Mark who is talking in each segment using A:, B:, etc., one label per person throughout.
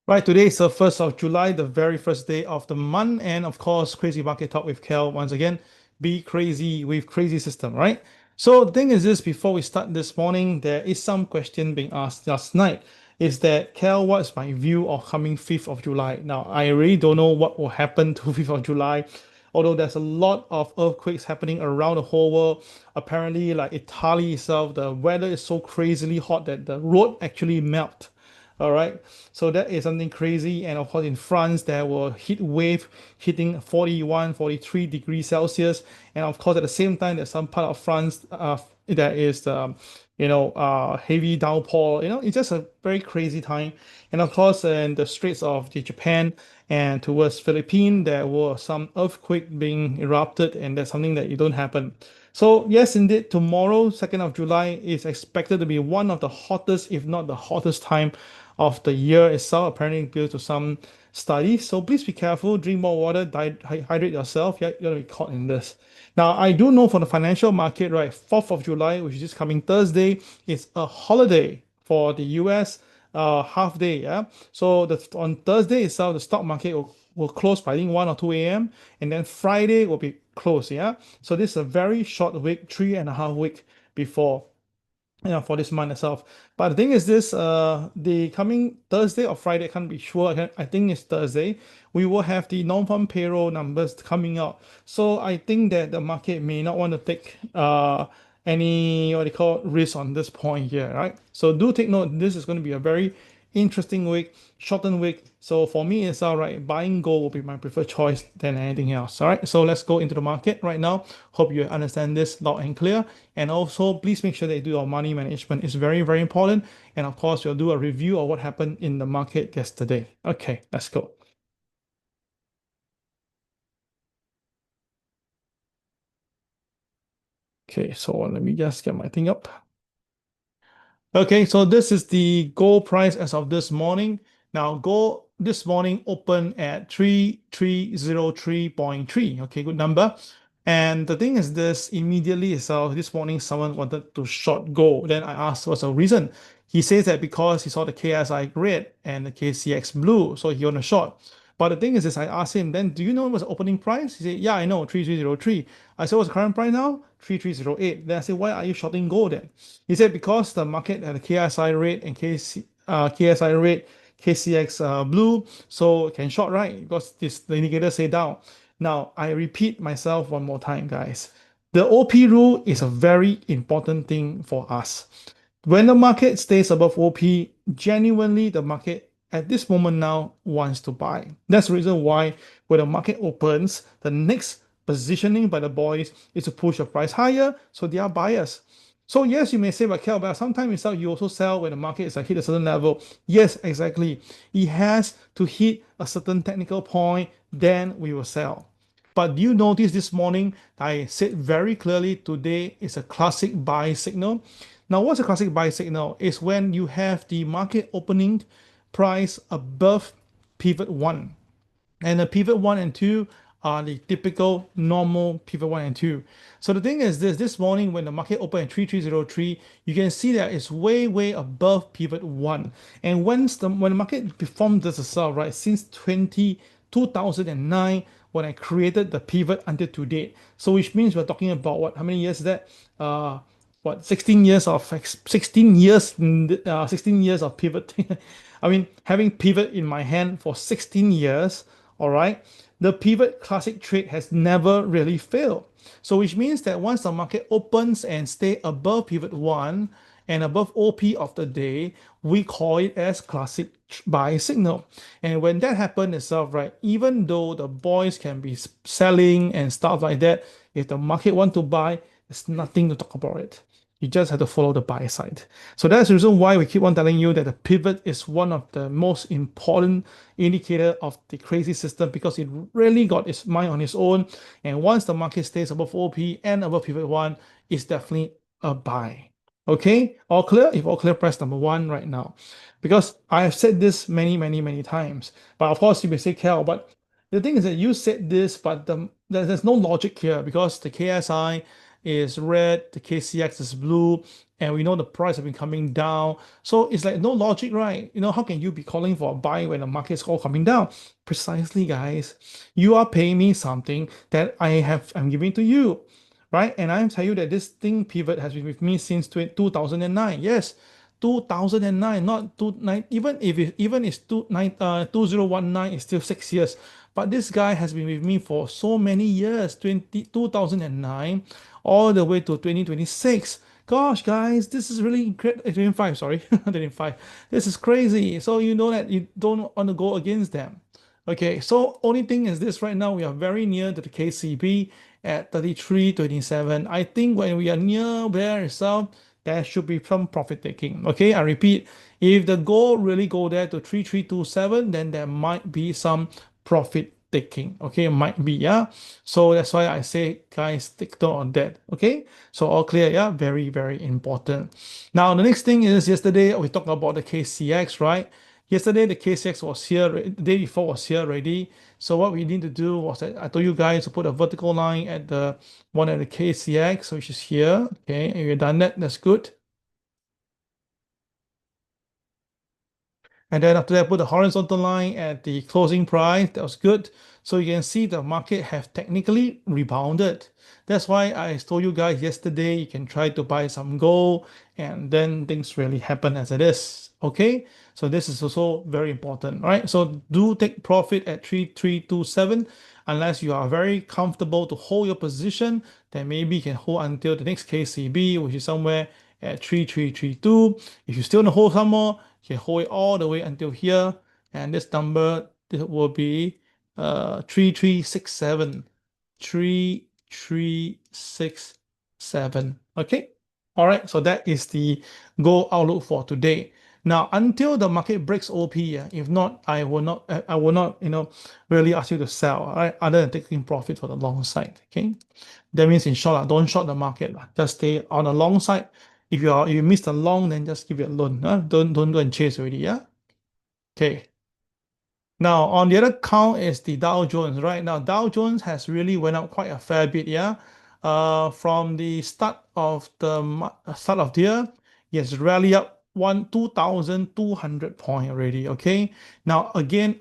A: Right, today is the 1st of July, the very first day of the month. And of course, Crazy Market Talk with KEL. Once again, be crazy with crazy system, right? So the thing is this, before we start this morning, there is some question being asked last night. Is that, KEL, what's my view of coming 5th of July? Now, I really don't know what will happen to 5th of July, although there's a lot of earthquakes happening around the whole world. Apparently, like Italy itself, the weather is so crazily hot that the road actually melt. All right, so that is something crazy. And of course, in France, there were heat wave hitting 41, 43 degrees Celsius. And of course, at the same time, there's some part of France there is heavy downpour. It's just a very crazy time. And of course, in the Straits of Japan and towards Philippines, there were some earthquake being erupted, and that's something that it don't happen. So yes, indeed, tomorrow, 2nd of July, is expected to be one of the hottest, if not the hottest time of the year itself, apparently due to some studies. So please be careful, drink more water, hydrate yourself. You're going to be caught in this. Now, I do know for the financial market, right, 4th of July, which is this coming Thursday, is a holiday for the US, half day. Yeah. So on Thursday itself, the stock market will close by I think 1 or 2 a.m. And then Friday will be closed. Yeah. So this is a very short week, 3.5 weeks before for this month itself. But the thing is this, the coming Thursday or Friday, I can't be sure. I think it's Thursday. We will have the non-farm payroll numbers coming out. So I think that the market may not want to take any what they call risk on this point here, right? So do take note. This is going to be a very interesting week, shortened week. So for me, it's all right. Buying gold will be my preferred choice than anything else. All right. So let's go into the market right now. Hope you understand this loud and clear. And also, please make sure that you do your money management. It's very, very important. And of course, we'll do a review of what happened in the market yesterday. Okay, let's go. Okay, so let me just get my thing up. Okay, so this is the gold price as of this morning. Now, gold this morning opened at 3303.3. Okay, good number. And the thing is this, immediately, so this morning someone wanted to short gold. Then I asked what's the reason. He says that because he saw the KSI red and the KCX blue, so he on a short. But the thing is this, I asked him, then do you know what's the opening price? He said, yeah, I know, 3303. I said, what's the current price now? 3308. Then I said, why are you shorting gold then? He said because the market had a KSI rate and KSI rate, KCX blue, so can short, right? Because the indicator say down. Now I repeat myself one more time, guys. The OP rule is a very important thing for us. When the market stays above OP, genuinely the market at this moment now wants to buy. That's the reason why when the market opens, the next positioning by the boys is to push the price higher, so they are buyers. So yes, you may say, but Kel, but sometimes you also sell when the market is hit a certain level. Yes, exactly. It has to hit a certain technical point, then we will sell. But do you notice this morning, I said very clearly today is a classic buy signal. Now, what's a classic buy signal? Is when you have the market opening price above pivot 1. And the pivot 1 and 2 are the typical normal pivot 1 and 2. So the thing is this morning when the market opened at 3303, you can see that it's way, way above pivot 1. And when the market performed this itself, right, since 2009, when I created the pivot until today. So which means we're talking about what, how many years is that? 16 years of 16 years of pivot. I mean, having pivot in my hand for 16 years, all right, the pivot classic trade has never really failed. So which means that once the market opens and stay above pivot 1 and above OP of the day, we call it as classic buy signal. And when that happens itself, right, even though the boys can be selling and stuff like that, if the market want to buy, there's nothing to talk about it. You just have to follow the buy side. So that's the reason why we keep on telling you that the pivot is one of the most important indicator of the crazy system because it really got its mind on its own. And once the market stays above OP and above pivot 1, it's definitely a buy. Okay, all clear? If all clear, press number 1 right now. Because I have said this many, many, many times. But of course, you may say, Kel, but the thing is that you said this, but there's no logic here because the KSI is red, the KCX is blue, and we know the price have been coming down. So it's like no logic, right? How can you be calling for a buy when the market's all coming down? Precisely, guys. You are paying me something that I'm giving to you, right? And I'm telling you that this thing pivot has been with me since 2009. Yes, 2009, not 29. Even it's 2019, it's still 6 years. But this guy has been with me for so many years, 2009, all the way to 2026. Gosh, guys, this is really incredible. 25, sorry, 25. This is crazy. So you know that you don't want to go against them. Okay, so only thing is this right now, we are very near to the KCB at 33.27. I think when we are near there itself, there should be some profit taking. Okay, I repeat, if the gold really go there to 3327, then there might be some profit taking. Okay, might be, yeah. So that's why I say, guys, take note on that. Okay, so all clear, yeah, very, very important. Now, the next thing is yesterday we talked about the KCX, right? Yesterday, the KCX was here, the day before was here already. So what we need to do was that I told you guys to put a vertical line at the one at the KCX, which is here. Okay, and you've done that, that's good. And then after that, put the horizontal line at the closing price. That was good. So you can see the market have technically rebounded. That's why I told you guys yesterday, you can try to buy some gold and then things really happen as it is. Okay. So this is also very important, right? So do take profit at 3327 unless you are very comfortable to hold your position, then maybe you can hold until the next KCB, which is somewhere at 3332. If you still want to hold some more, you can hold it all the way until here, and this number will be 3367. 3367. Okay. All right. So that is the goal outlook for today. Now, until the market breaks OP, yeah, if not, I will not, really ask you to sell, all right, other than taking profit for the long side. Okay. That means in short, don't short the market. Just stay on the long side. If you miss the long, then just give it a loan. Don't go and chase already. Yeah. Okay. Now on the other count is the Dow Jones. Right now, Dow Jones has really went up quite a fair bit. Yeah. From the start of the year, yes, rally up 2,200 point already. Okay. Now again,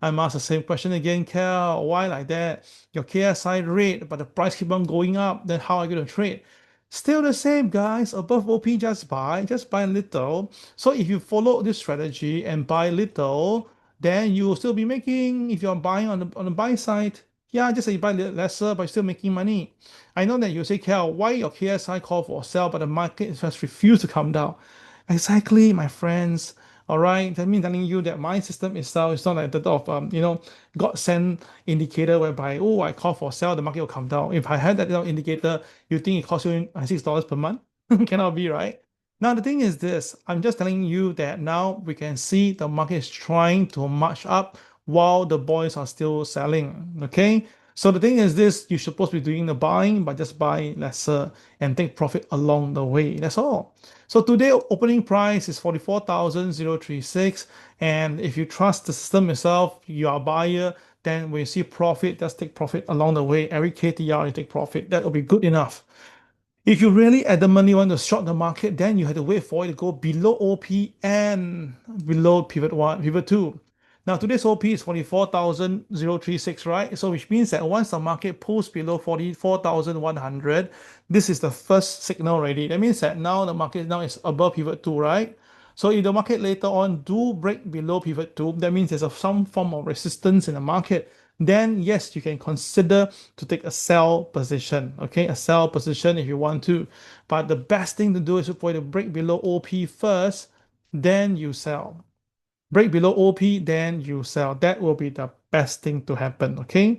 A: I'm asked the same question again, Cal. Why like that? Your KSI rate, but the price keep on going up. Then how are you going to trade? Still the same, guys. Above OP, just buy little. So if you follow this strategy and buy little, then you will still be making. If you're buying on the buy side, yeah, just say you buy lesser, but you're still making money. I know that you say, Cal, why your KSI call for sell, but the market just refused to come down? Exactly, my friends. All right, that means telling you that my system itself is not like the of God sent indicator whereby I call for sell, the market will come down. If I had that indicator, you think it costs you $6 per month? Cannot be, right? Now the thing is this, I'm just telling you that now we can see the market is trying to march up while the boys are still selling. Okay. So the thing is this, you're supposed to be doing the buying, but just buy lesser and take profit along the way. That's all. So today opening price is 44,036. And if you trust the system itself, you are a buyer, then when you see profit, just take profit along the way. Every KTR you take profit. That will be good enough. If you really adamantly want to short the market, then you have to wait for it to go below OP and below pivot 1, pivot 2. Now today's OP is 44,036, right? So which means that once the market pulls below 44,100, this is the first signal already. That means that now the market now is above pivot 2, right? So if the market later on do break below pivot 2, that means there's some form of resistance in the market. Then yes, you can consider to take a sell position. Okay, a sell position if you want to. But the best thing to do is for you to break below OP first, then you sell. Break below OP, then you sell. That will be the best thing to happen. Okay.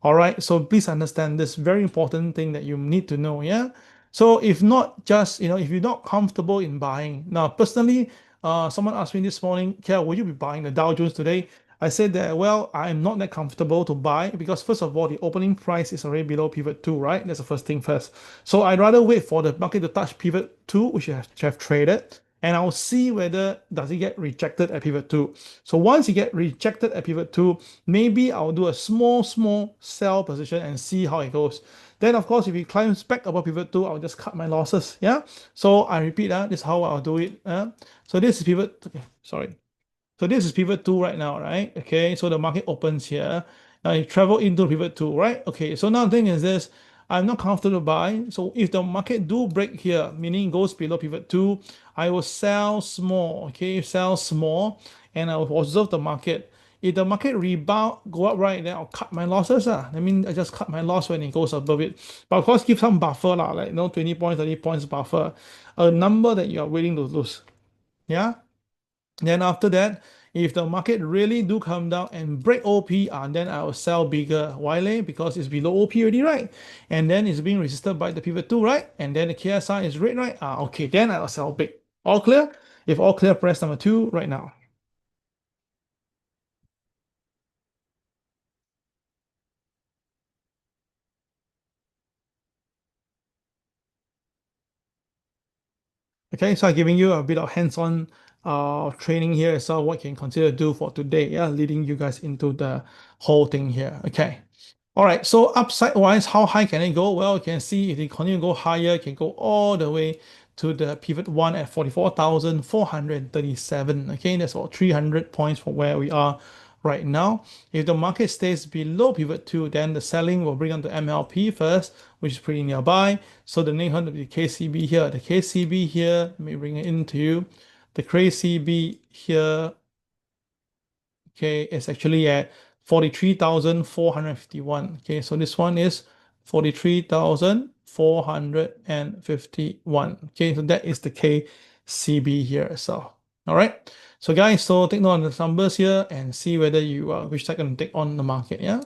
A: All right. So please understand this very important thing that you need to know. Yeah. So if not just, if you're not comfortable in buying. Now, personally, someone asked me this morning, Kel, will you be buying the Dow Jones today? I said that, well, I'm not that comfortable to buy because first of all, the opening price is already below pivot 2, right? That's the first thing first. So I'd rather wait for the market to touch pivot 2, which I have traded, and I'll see whether does it get rejected at pivot 2. So once you get rejected at pivot 2, maybe I'll do a small sell position and see how it goes. Then of course, if it climbs back above pivot 2, I'll just cut my losses. Yeah. So I repeat, this is how I'll do it. So this is pivot. Okay, sorry. So this is pivot 2 right now, right? Okay, so the market opens here. Now you travel into pivot 2, right? Okay, so now the thing is this, I'm not comfortable to buy. So if the market do break here, meaning goes below pivot 2, I will sell small, okay? Sell small, and I will observe the market. If the market rebound, go up, right, then I'll cut my losses. I mean, I just cut my loss when it goes above it. But of course, keep some buffer, like 20 points, 30 points buffer. A number that you are willing to lose. Yeah. Then after that, if the market really do come down and break OP, then I will sell bigger. Why? Because it's below OP already, right? And then it's being resisted by the pivot 2, right? And then the KSI is red, right? Okay, then I will sell big. All clear? If all clear, press number 2 right now. Okay, so I'm giving you a bit of hands-on training here as well, what you can consider to do for today, yeah, leading you guys into the whole thing here. Okay. All right, so upside wise, how high can it go? Well, you can see if they continue to go higher, it can go all the way to the pivot 1 at 44,437. Okay, that's about 300 points from where we are right now. If the market stays below pivot 2, then the selling will bring on to MLP first, which is pretty nearby. So the next one will be KCB here. The KCB here, let me bring it into you. The KCB here, okay, is actually at 43,451. Okay, so this one is 43,451. Okay, so that is the KCB here. So, all right. So guys, so take note of the numbers here and see whether you which side can take on the market. Yeah.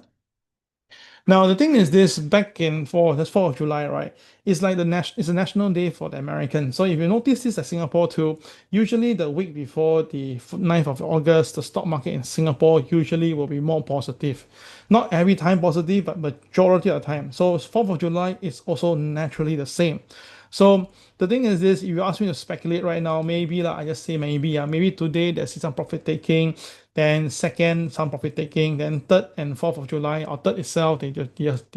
A: Now the thing is this back in that's 4th of July, right? It's like it's a national day for the Americans. So if you notice this at Singapore too, usually the week before the 9th of August, the stock market in Singapore usually will be more positive. Not every time positive, but majority of the time. So 4th of July is also naturally the same. So the thing is this, if you ask me to speculate right now, maybe like I just say maybe, maybe today there's some profit taking, then second some profit taking, then third and 4th of July or third itself, they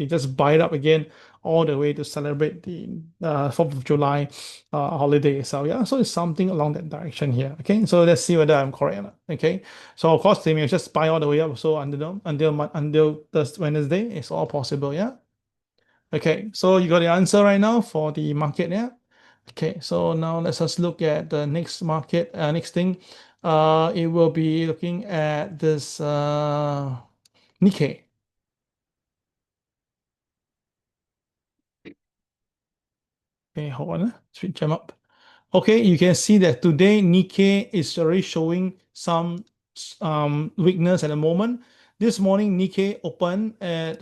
A: just buy it up again all the way to celebrate the 4th of July holiday. So yeah, so it's something along that direction here. Okay, so let's see whether I'm correct or not. Okay, so of course they may just buy all the way up. So until this Wednesday, it's all possible. Yeah. Okay, so you got the answer right now for the market, yeah? Okay, so now let's just look at the next market, next thing. It will be looking at this Nikkei. Okay, hold on, switch them up. Okay, you can see that today Nikkei is already showing some weakness at the moment. This morning Nikkei open at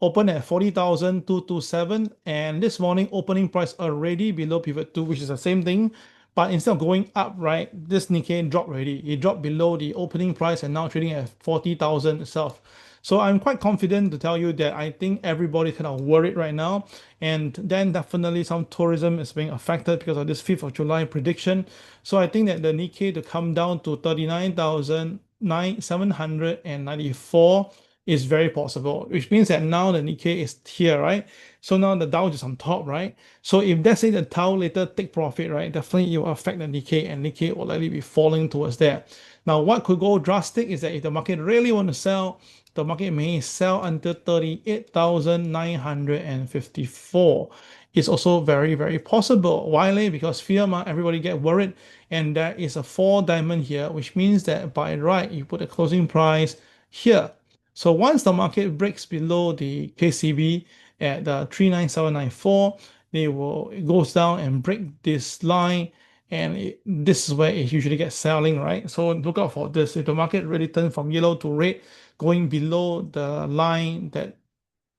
A: 40,227, and this morning opening price already below pivot 2, which is the same thing, but instead of going up, right, this Nikkei dropped already. It dropped below the opening price and now trading at 40,000 itself. So I'm quite confident to tell you that I think everybody's kind of worried right now, and then definitely some tourism is being affected because of this 5th of July prediction. So I think that the Nikkei to come down to 39,794 is very possible, which means that now the Nikkei is here, right? So now the Dow is on top, right? So if let's say the Dow later take profit, right, definitely it will affect the Nikkei, and Nikkei will likely be falling towards there. Now, what could go drastic is that if the market really want to sell, the market may sell until 38,954. It's also very, very possible. Why? Because fear, everybody get worried, and there is a 4 diamond here, which means that by right, you put a closing price here. So once the market breaks below the KCB at 39794, it goes down and break this line, and this is where it usually gets selling, right? So look out for this. If the market really turns from yellow to red, going below the line that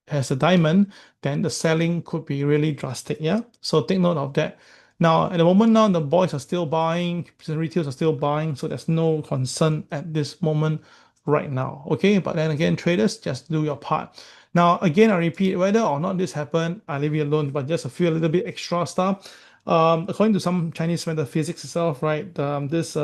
A: has a diamond, then the selling could be really drastic. Yeah. So take note of that. Now, at the moment now, the boys are still buying, the retails are still buying, so there's no concern at this moment right now. Okay, but then again, traders, just do your part. Now, again, I repeat, whether or not this happened, I leave it alone, but just a little bit extra stuff. According to some Chinese metaphysics itself, right, this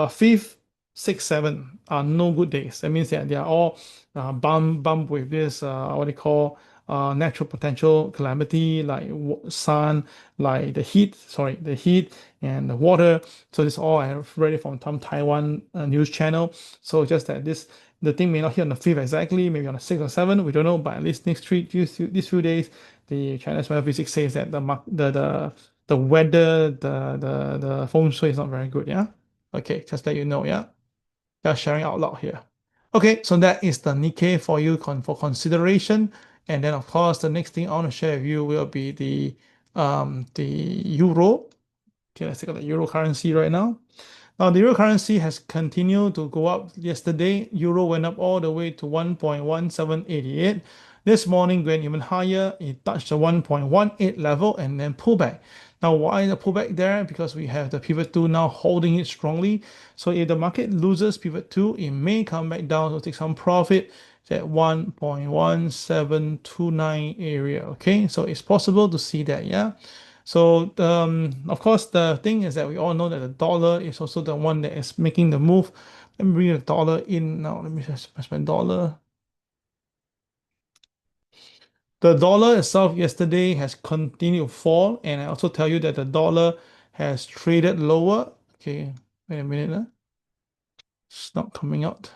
A: fifth 6, 7 are no good days. That means that they are all bump with this what they call natural potential calamity like sun, like the heat and the water. So this all I have read it from some Taiwan news channel. So just that the thing may not hit on the fifth exactly, maybe on the sixth or seventh, we don't know. But at least next these few days, the China's weather physics says that the weather, the feng shui is not very good. Yeah. Okay, just let you know. Yeah. Just sharing out loud here. Okay, so that is the Nikkei for you for consideration. And then of course the next thing I want to share with you will be the euro. Okay, let's take a look at the euro currency right now. Now, the euro currency has continued to go up yesterday. Euro went up all the way to 1.1788. This morning went even higher. It touched the 1.18 level and then pull back. Now, why the pullback there? Because we have the pivot 2 now holding it strongly. So if the market loses pivot 2, it may come back down to take some profit at 1.1729 area. Okay, so it's possible to see that, yeah. So of course, the thing is that we all know that the dollar is also the one that is making the move. Let me bring the dollar in now. Let me just press my dollar. The dollar itself yesterday has continued to fall, and I also tell you that the dollar has traded lower. Okay, wait a minute. It's not coming out.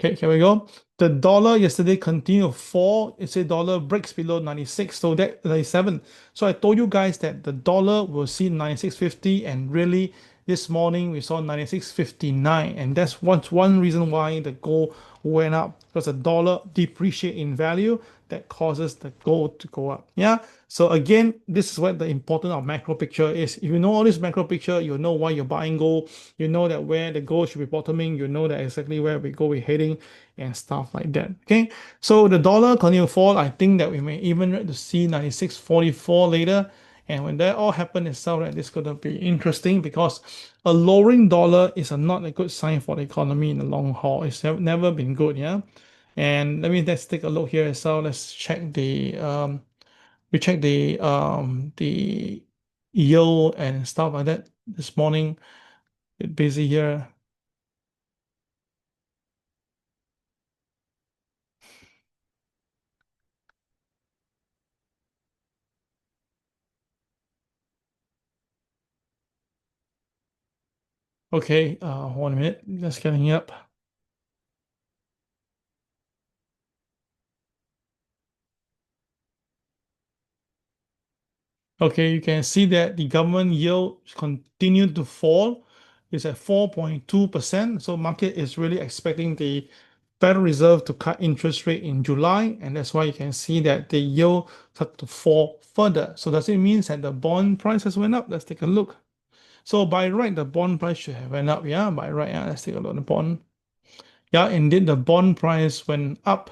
A: Okay, here we go. The dollar yesterday continued to fall. It said dollar breaks below 96, so that 97. So I told you guys that the dollar will see 96.50, and really this morning we saw 96.59, and that's one reason why the gold went up, because the dollar depreciate in value that causes the gold to go up. Yeah. So again, this is what the important of macro picture is. If you know all this macro picture, you know why you're buying gold. You know that where the gold should be bottoming. You know that exactly where we're heading and stuff like that. Okay. So the dollar continue to fall. I think that we may even reach to see 96.44 later. And when that all happens itself, right, this is going to be interesting because a lowering dollar is not a good sign for the economy in the long haul. It's never been good, yeah. And let's take a look here. So let's check the yield and stuff like that this morning. A bit busy here. Okay, 1 minute. Just getting up. Okay, you can see that the government yield continued to fall. It's at 4.2%. So market is really expecting the Federal Reserve to cut interest rate in July, and that's why you can see that the yield start to fall further. So does it mean that the bond price has went up? Let's take a look. So by right, the bond price should have went up. Yeah, by right. Yeah, let's take a look at the bond. Yeah, indeed, the bond price went up.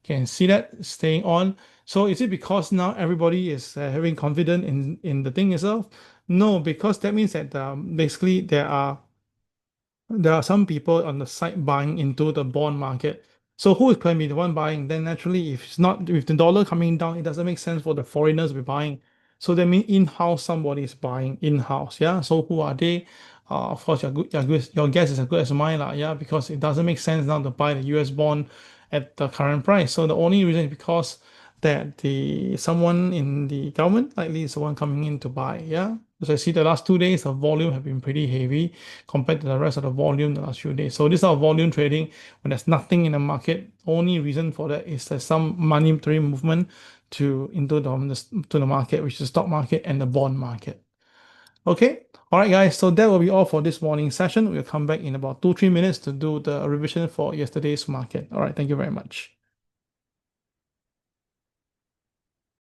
A: You can see that staying on. So is it because now everybody is having confidence in the thing itself? No, because that means that basically there are some people on the side buying into the bond market. So who is going to be the one buying? Then naturally, if it's not with the dollar coming down, it doesn't make sense for the foreigners to be buying. So that means in-house somebody is buying in-house. Yeah. So who are they? Of course, your guess is as good as mine, lah. Yeah, because it doesn't make sense now to buy the US bond at the current price. So the only reason is because that the someone in the government likely is the one coming in to buy. Yeah. As I see the last 2 days, the volume have been pretty heavy compared to the rest of the volume the last few days. So this is our volume trading when there's nothing in the market. Only reason for that is there's some monetary movement to the market, which is the stock market and the bond market. Okay. All right, guys. So that will be all for this morning session. We'll come back in about 2-3 minutes to do the revision for yesterday's market. All right. Thank you very much.